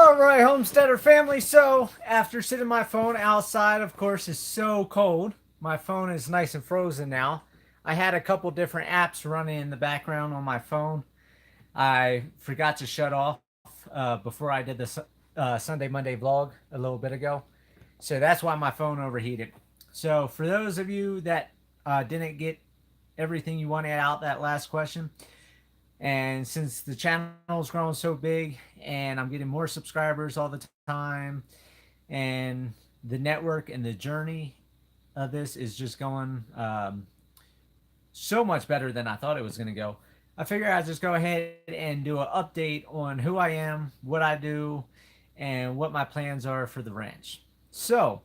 All right, homesteader family. So, after sitting my phone outside, of course, it's so cold. My phone is nice and frozen now. I had a couple different apps running in the background on my phone. I forgot to shut off before I did the Sunday Monday vlog a little bit ago. So that's why my phone overheated. So, for those of you that didn't get everything you wanted out that last question, and since the channel's grown so big and I'm getting more subscribers all the time, and the network and the journey of this is just going so much better than I thought it was going to go, I figure I'd just go ahead and do an update on who I am, what I do, and what my plans are for the ranch. So,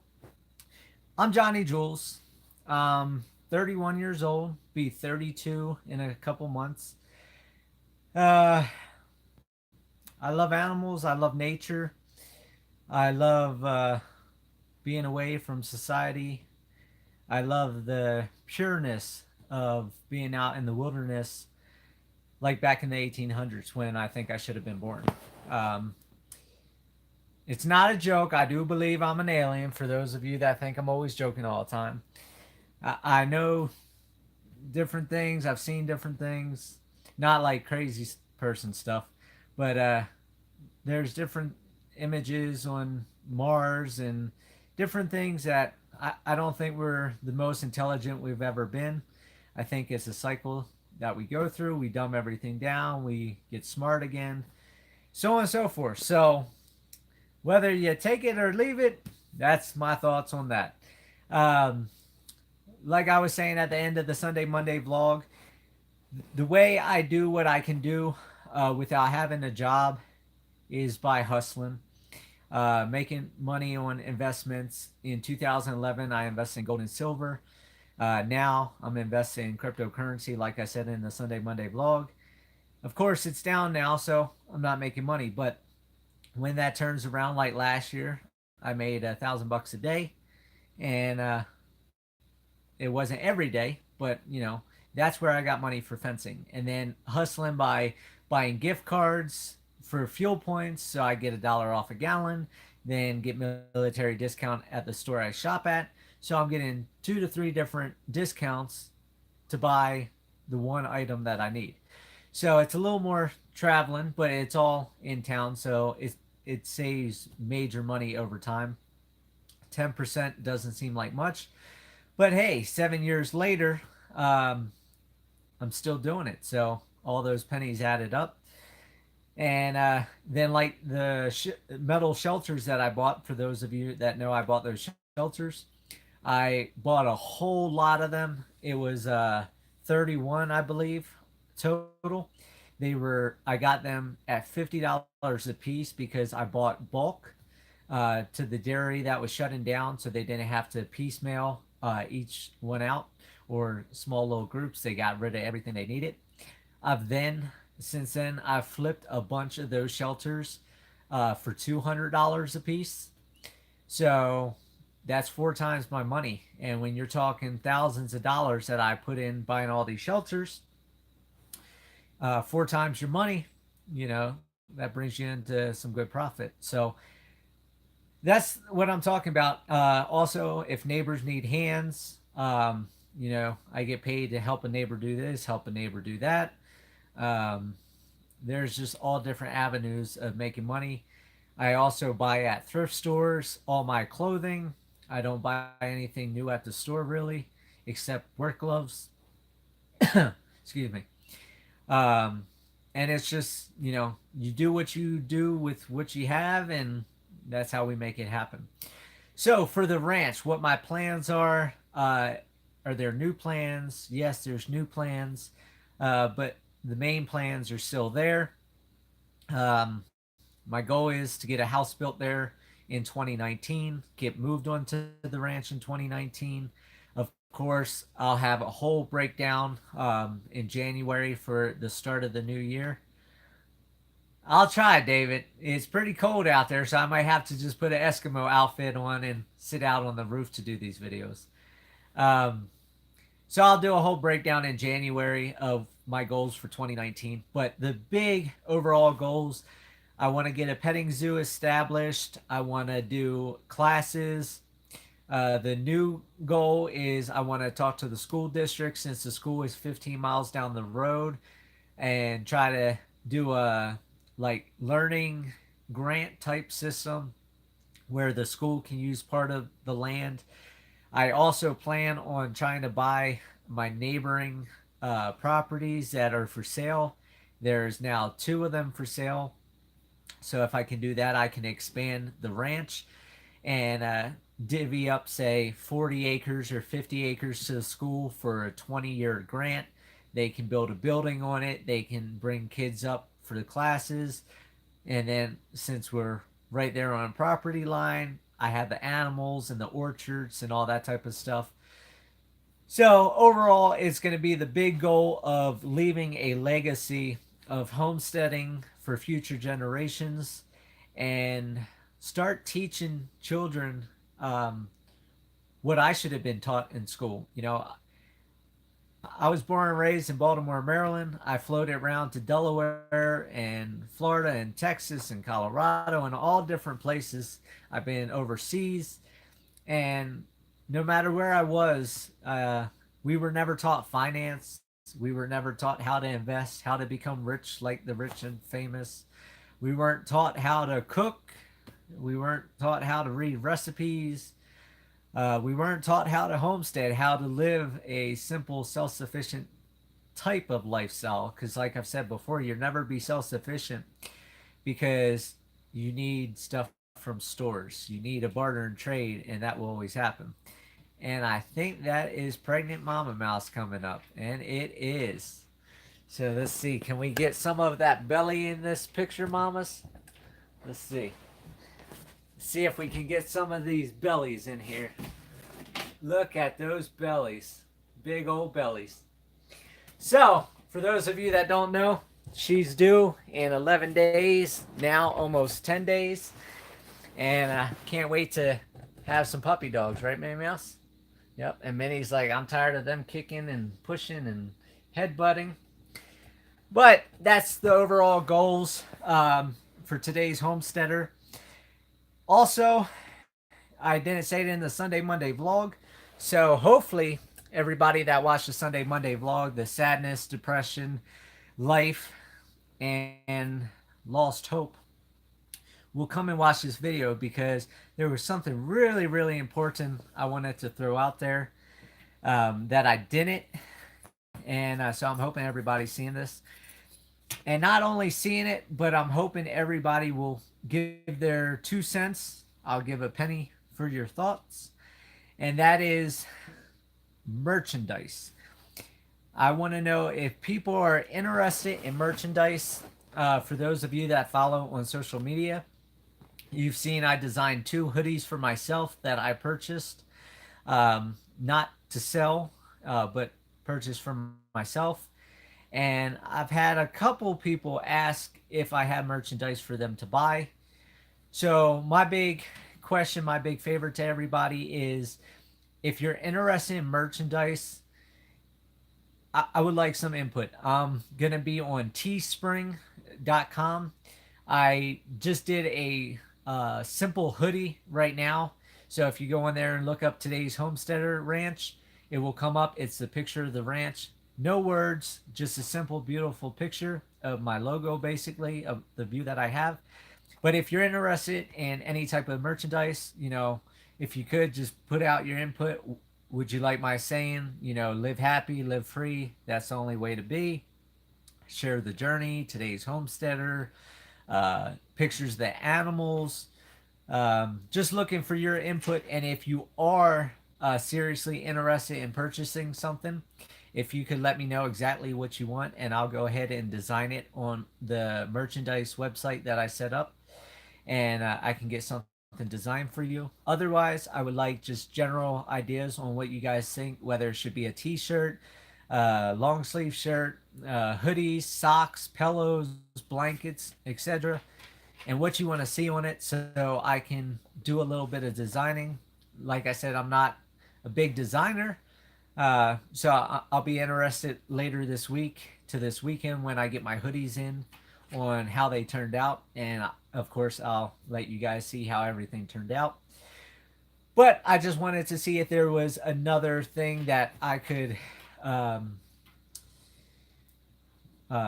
I'm Johnny Jules. 31 years old, be 32 in a couple months. Uh, I love animals. I love nature. I love being away from society. I love the pureness of being out in the wilderness, like back in the 1800s when I think I should have been born. Um, it's not a joke. I do believe I'm an alien. For those of you that think I'm always joking all the time, I know different things. I've seen different things, not like crazy person stuff, but there's different images on Mars and different things that I don't think we're the most intelligent we've ever been. I think it's a cycle that we go through. We dumb everything down. We get smart again, so on and so forth. So whether you take it or leave it, that's my thoughts on that. Um, like I was saying at the end of the Sunday Monday vlog, the way I do what I can do without having a job is by hustling, making money on investments. In 2011, I invested in gold and silver. Now I'm investing in cryptocurrency, like I said in the Sunday Monday vlog. Of course, it's down now, so I'm not making money. But when that turns around, like last year, I made $1,000 a day, and it wasn't every day, but that's where I got money for fencing, and then hustling by buying gift cards for fuel points, so I get $1 off a gallon, then get military discount at the store I shop at. So I'm getting 2 to 3 different discounts to buy the one item that I need. So it's a little more traveling, but it's all in town, so it saves major money over time. 10% doesn't seem like much, but hey, 7 years later, um, I'm still doing it. So all those pennies added up. And then, like the metal shelters that I bought, for those of you that know, I bought those shelters. I bought a whole lot of them. It was 31, I believe, total. I got them at $50 a piece because I bought bulk to the dairy that was shutting down, so they didn't have to piecemeal each one out or small little groups. They got rid of everything they needed. Since then, I've flipped a bunch of those shelters for $200 a piece. So that's 4 times my money. And when you're talking thousands of dollars that I put in buying all these shelters, 4 times your money, that brings you into some good profit. So that's what I'm talking about. Also, if neighbors need hands, I get paid to help a neighbor do this, help a neighbor do that. Um, there's just all different avenues of making money. I also buy at thrift stores all my clothing. I don't buy anything new at the store really, except work gloves. Excuse me. Um, and it's just, you do what you do with what you have, and that's how we make it happen. So for the ranch, what my plans are there new plans? Yes, there's new plans, but the main plans are still there. My goal is to get a house built there in 2019, get moved onto the ranch in 2019. Of course, I'll have a whole breakdown in January for the start of the new year. I'll try, David. It's pretty cold out there, so I might have to just put an Eskimo outfit on and sit out on the roof to do these videos. Um, so I'll do a whole breakdown in January of my goals for 2019. But the big overall goals, I want to get a petting zoo established. I want to do classes. The new goal is I want to talk to the school district since the school is 15 miles down the road and try to do a like learning grant type system where the school can use part of the land. I also plan on trying to buy my neighboring properties that are for sale. There's now two of them for sale. So if I can do that, I can expand the ranch and divvy up, say, 40 acres or 50 acres to the school for a 20-year grant. They can build a building on it. They can bring kids up for the classes. And then since we're right there on a property line, I have the animals and the orchards and all that type of stuff. So overall, it's going to be the big goal of leaving a legacy of homesteading for future generations and start teaching children what I should have been taught in school. You know, I was born and raised in Baltimore, Maryland. I floated around to Delaware and Florida and Texas and Colorado and all different places. I've been overseas, and no matter where I was, we were never taught finance. We were never taught how to invest, how to become rich like the rich and famous. We weren't taught how to cook. We weren't taught how to read recipes. We weren't taught how to homestead, how to live a simple, self sufficient type of lifestyle. Because, like I've said before, you'll never be self sufficient because you need stuff from stores. You need a barter and trade, and that will always happen. And I think that is Pregnant Mama Mouse coming up, and it is. So let's see. Can we get some of that belly in this picture, mamas? Let's see. See if we can get some of these bellies in here. Look at those bellies. Big old bellies. So, for those of you that don't know, she's due in 11 days, now almost 10 days. And I can't wait to have some puppy dogs, right, Minnie Mouse? Yep, and Minnie's like, I'm tired of them kicking and pushing and headbutting. But that's the overall goals for today's homesteader. Also, I didn't say it in the Sunday Monday vlog, so hopefully everybody that watched the Sunday Monday vlog, the sadness, depression, life, and lost hope, will come and watch this video because there was something really, really important I wanted to throw out there that I didn't. And so I'm hoping everybody's seeing this. And not only seeing it, but I'm hoping everybody will give their 2 cents. I'll give a penny for your thoughts. And that is merchandise. I want to know if people are interested in merchandise. For those of you that follow on social media, you've seen I designed 2 hoodies for myself that I purchased. Not to sell, but purchased for myself. And I've had a couple people ask if I have merchandise for them to buy. So my big question, my big favor to everybody is if you're interested in merchandise, I would like some input. I'm going to be on teespring.com. I just did a simple hoodie right now. So if you go in there and look up today's Homesteader Ranch, it will come up. It's the picture of the ranch. No words, just a simple, beautiful picture of my logo, basically, of the view that I have. But if you're interested in any type of merchandise, you know, if you could just put out your input. Would you like my saying, you know, live happy, live free? That's the only way to be. Share the journey, today's homesteader, pictures of the animals. Just looking for your input. And if you are seriously interested in purchasing something, if you could let me know exactly what you want, and I'll go ahead and design it on the merchandise website that I set up, and I can get something designed for you. Otherwise, I would like just general ideas on what you guys think, whether it should be a t-shirt, long sleeve shirt, hoodies, socks, pillows, blankets, etc., and what you want to see on it, so I can do a little bit of designing. Like I said, I'm not a big designer, so I'll be interested later this week to this weekend when I get my hoodies in on how they turned out, and of course I'll let you guys see how everything turned out. But I just wanted to see if there was another thing that I could um,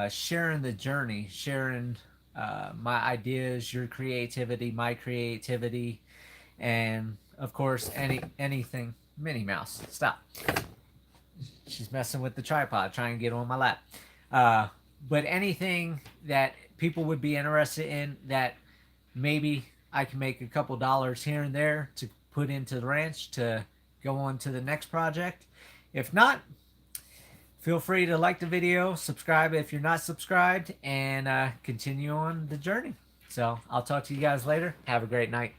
sharing the journey, sharing my ideas, your creativity, my creativity, and of course anything. Minnie Mouse, stop! She's messing with the tripod, trying to get on my lap. But anything that people would be interested in, that maybe I can make a couple dollars here and there to put into the ranch to go on to the next project. If not, feel free to like the video, subscribe if you're not subscribed, and continue on the journey. So I'll talk to you guys later. Have a great night.